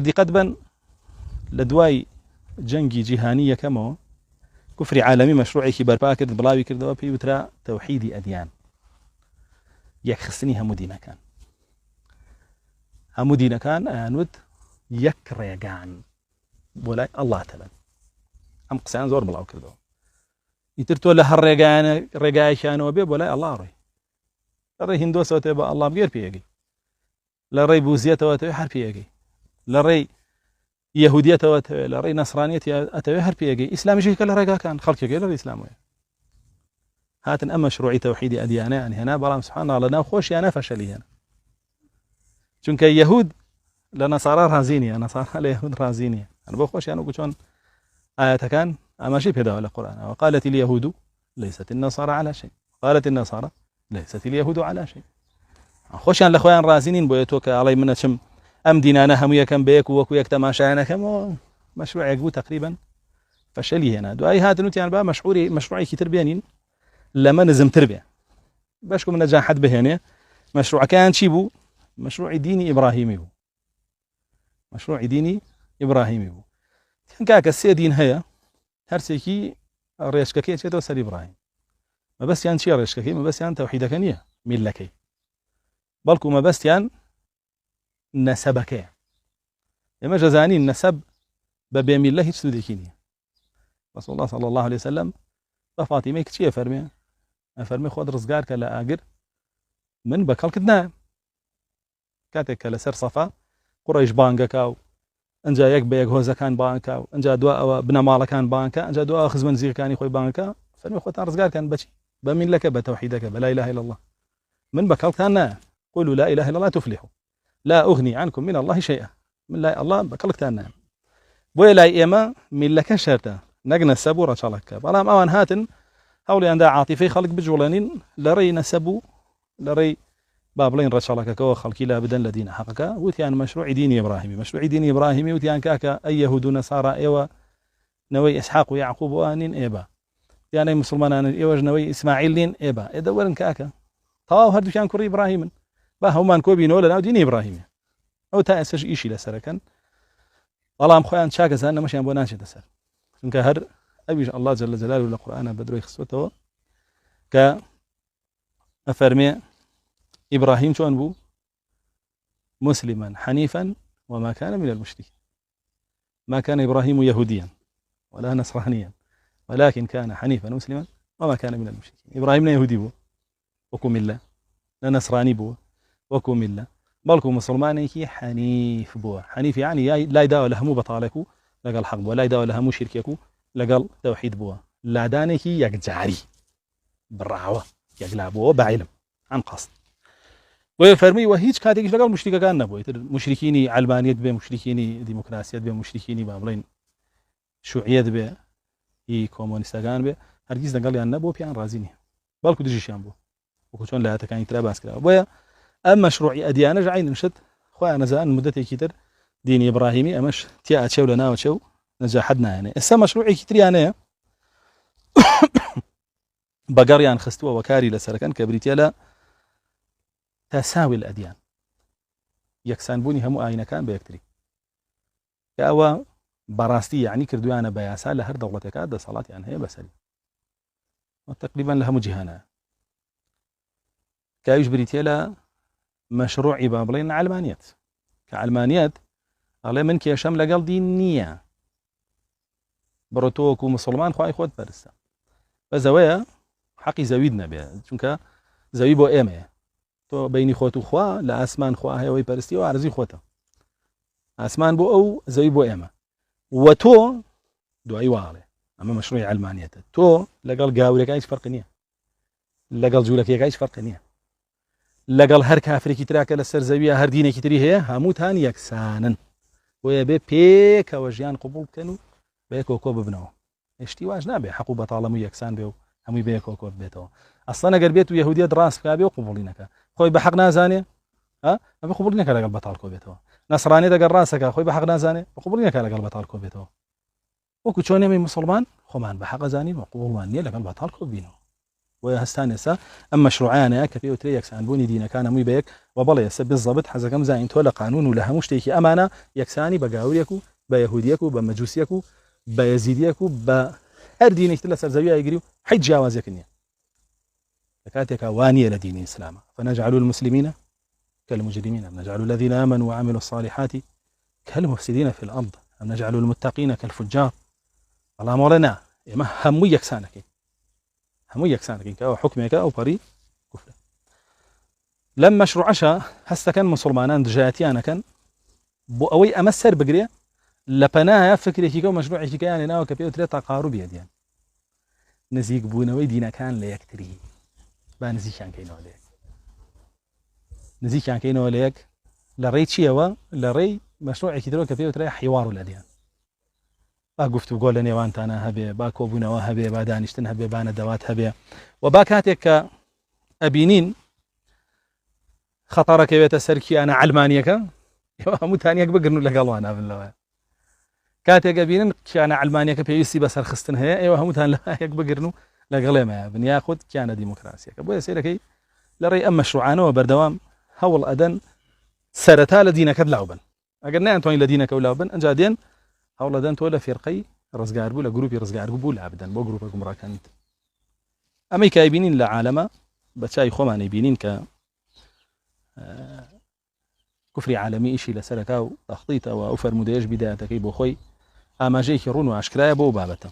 دقت بن لدواي جنگی جیهانی یەکەمەوە کوفری عالمی مەشروعێکی بەرپا کرد بڵاوی کردەوە پێی وترا تەوحیدی ئەدیان یەکخستنی هەموو دینەکان ئەیانوت یەک ڕێگان بۆ لای ئەڵڵا تەبەن ئەم قسەیان زۆر بڵاو کردەوە ئیتر تۆ لە هەر ڕێگایەکیانەوە بێ بۆ لای ئەڵڵا ڕۆی لە ڕێی هیندۆسەوە تێ بە ئەڵڵا بگێر پێیەگەی لە ڕێی بوزیەتەوە تەوێ هەر پێیەگەی لە ڕێی یەهودیەتەوە تەوێ لە ڕێی نەسرانیەتی ئەتەوێ هەر پێیەگەی ئیسلامیشی کە لە ڕێگاکان خەڵکێکی لە ڕێی ئیسلامەوە هاتن ئەم مەشروعی تەوحیدی ئەدیانەیان هێنا بەڵام سبحان الله لەناو خۆشیانە فەشەلی هێنا چونکە یەهود لە نەسارا ڕازی نییە نەسارا لە یەهود ڕازی نییە بۆ خۆشیان وەکو چۆن ئاەتەکان ئاماژەی پێداوە لە قورئانەوە قالت اليهود ليست النصارى على شيء قالت النصارى ليست اليهود على شيء خۆشیان لە خۆیان ڕازی نین بۆیە تۆ کە ئاڵێ منە چم ئەم دینانە هەموو یەکەم بەیەک و وەکو یەک تەماشایانەکەمەوە مەشروعێک بوو تقریبا فەشەلی هێنا دوایی هاتن وتیان با مەشروعێکی تر بێنین لەمە نزمتر بێ بەشکم نەجاحەت بهێنێ مەشروعەکەیان چی بوو مەشروعی دینی ئیبراهیمی بوو مەشروعی دینی ئیبراهیمی بوو کاکە سێ دین هەیە هەرسێکی ڕێشکەکەی چێتەوە سەر ئیبراهیم مەبەستیان چییە ڕێشکەکەی مەبەستیان تەوحیدەکە نییە میلەکەی بەڵکو مەبەستیان نەسەبەکەیە ئێمە جەزانین نەسەب بە بێمیلە هیچ سوودێکی نییە رسول الله صلى الله عليه وسلم بە فاتیمەی کچیە فەرمێ ئەفەرمێ خۆت ڕزگار کە لە ئاگر من بە کەڵکت نایە کاتێک کە لەسەر سەفا قوڕەیش بانگەکە و ئەنجا یەک بە یەک هۆزەکان بانکە و ئەنجا دوا ئەوە بنەماڵەکان بانکە ئەنجا دوا خزمەت زیرەکانی خۆی بانکە فەرمێ خۆتان ڕزگارکەن بەچی بە میلەکە بە تەوحیدەکە بە لا إله إلا الله من بە کەڵکتان نایە قولوا لا إله إلا الله تفلحوا لا أغني عنكم من الله شيئا من لا الله بكلكتان نام بۆیە لای ئێمە میلەکە شەرتە نەک نەسەب و ڕەچەڵەکە بەڵام ئەوان هاتن هەوڵیاندا عاتیفەی خەڵک بجوڵێنین لە ڕێی نەسەب و لە ڕێی با بڵێن ڕەچەڵەکەکەەوە خەڵکی لا بدەن لە دینە حەقەکە وتیان مەشروعی دینی ئیبراهیمی مەشروعی دینی ئیبراهیمی وتیان کاکە ئەی یەهود و نەسارا ئێوە نەوەی ئیسحاق و یعقوب وانین ئێبە یانەی مسلمانان ئێوەش نەوەی ئیسماعیل نین ئێبە ئێدە وەرن کاکە تەواو هەردووکیان کوڕی ئیبراهیمن با هەومان کۆبینەوە لەناو دینی ئیبراهیمی ئەو تا ئێستاش ئیشی لەسەرەکەن بەڵام خۆیان چاکەزان نەمەشیان بۆ ناچێتە سەر چونکە هەر ئەویش الله جل جلاله لە قورئانە بە درۆی خستوەتەوە کە ئەفەرمێ ئیبراهیم چۆن بوو مسلما حنيفا وما كان من المشركين ما كان إبراهيم يهوديا ولا نصرانيا ولكن كان حنيفا مسلما وما كان من المشركين إبراهيم لا يهودي بو وكو ملة لا نصراني بو وكو ملة بلكو مسلمانيكي حنيف بو حنيف يعني لا يداوى لهمو بطالكو لقال حق بو لا يداوى لهمو شركيكو لقال توحيد بو لا دانيكي يقجاري بالرعوة يقلابو بعلم عن قصد ويفرمي وهيج كاتيش لقال مشركة كان نبوي مشركيني علمانية بي مشركيني ديمقراطية بي مشركيني بابلين شيوعية بي اي كومونيستان بي هرگیز لقال يعني نبو بيان رازيني بالكو دجيشيان بو وكو لا تكاني يتراباس كده بويا ام مشروعي اديانه جعين نشد خويا انا زان مدتي كتر ديني ابراهيمي امش تي اتشو لنا وتشو نجاحدنا يعني اسا مشروعي كتر يعني بقريان خستوا وكاري لسركن كبريتيلا تساوي الأديان يكسان بوني همو آينا كان بيكتري كأوا براستي يعني كردوانا بياسا لهر دولتك هذا صلاة يعني هي بسري وتقريبا لهم جهانا كايش بريتيلا مشروع عبابلين علمانيات كعلمانيات على من كي شامل قال دينية بروتوك ومسلمان خواهي خود برسا فزوايا حقي زويدنا بها چونك زويبو ايمه تو بيني خوت وخوا لا اسمان خوا هي وي برستي وعرزي خوته اسمان بو او زوي بو ايما وتو دعي واله اما مشروع علمانيته تو لقال قاولك ايش فرق نيه لقال جولك ايش فرق نيه لقال هر كافر كي تراك لسر زويه هر دينه كي تري هي هموت هان يكسانن ويا بيك وجيان قبول كانوا بيك وكوب ابنه اشتواج نابي حقوق طالما يكسان بيو همي بيك وكوب بيته اصلا اگر بيت يهوديه دراس كابي وقبولينك خوي بحق نازاني ها ما بقبولينك على قلب طالكو بيته نصراني دق راسك خوي بحق نازاني بقبولينك على قلب طالكو بيته وكو شوني من مسلمان خمان بحق زاني وقبول ماني على قلب طالكو بينه وهستانسا اما مشروعانا كفي وتريكس عن بوني دينا كان مي بيك وبڵێ ئێستا بالضبط حەزەکەم زانین تۆ لە قانون و لە هەموو شتێکی ئەمانە یەکسانی بە گاوریەک و بە یەهودیەک و بە مەجوسیەک و بە یەزیدیەک و بە هەر دینێکی لەسەر زەوی ئایگری و حیت جیاوازێک نییە لە کاتێکا وانیە لە دینی ئیسلامە فنجعل المسلمين كالمجرمين أم نجعل الذين آمنوا وعملوا الصالحات كالمفسدين في الأرض أم نجعل المتقين كالفجار الله مولانا إما همو يكسانك كأو حكمك أو بري كفر لما مشروعشا هستا كان مسلمانان دجاتيانا كان بو أوي أمسر بقرية لبناها فكرة كيكو مشروع كيكو يعني ناو كبيرو تري تقارب يديان نزيق بونوي دينا كان ليكتري با نزيكان كينو ليك نزيكان كينو ليك لري تشيوا لري مشروع كيدرو كبيرو تري حوار الأديان با گفتو گۆ لە نێوانتانە هەبێ با کۆبوونەوە هەبێ با دانیشتن هەبێ با نەدەوات هەبێ و با کاتێک کە ئەبینین خەتەڕەکە بێتە سەر کیانە عەلمانیەکە هەمووتان یەک بگرن و لەگەڵ نابن لەوە کاتێک ئەبینن کیانە عەلمانیەکە پێویستی بە سەرخستن هەیە ئێوە هەمووتان یەک بگرن و لەگەڵێمە بن یاخود کیانە دیموکراسیەکە بۆیە سێرەکەی لەڕێی ئەم مەشروعانەوە بەردەوام هەوڵ ئەدەن سەرەتا لە دینەکەت لاو بن ئەگەر نەیانتوانین لە دینەکە لاو بن ئەنجا دێن هەوڵ ئەدەن تۆ لە فێرقەی ڕزگار بوو لە گروپی ڕزگار بوو لا بدەن بۆ گروپە گومڕاکانیت ئەمەی کە ئەیبینین لە عالەمە بە چای خۆمانەی بینین کە کوفری عالەمی ئیشی لەسەرەکە و تەخطیتەوە ئەو فەرمودەیەش بیدایەتەکەی بۆ خۆی ئاماژەیەکی ڕوون و ئاشکرایە بۆ بابەتە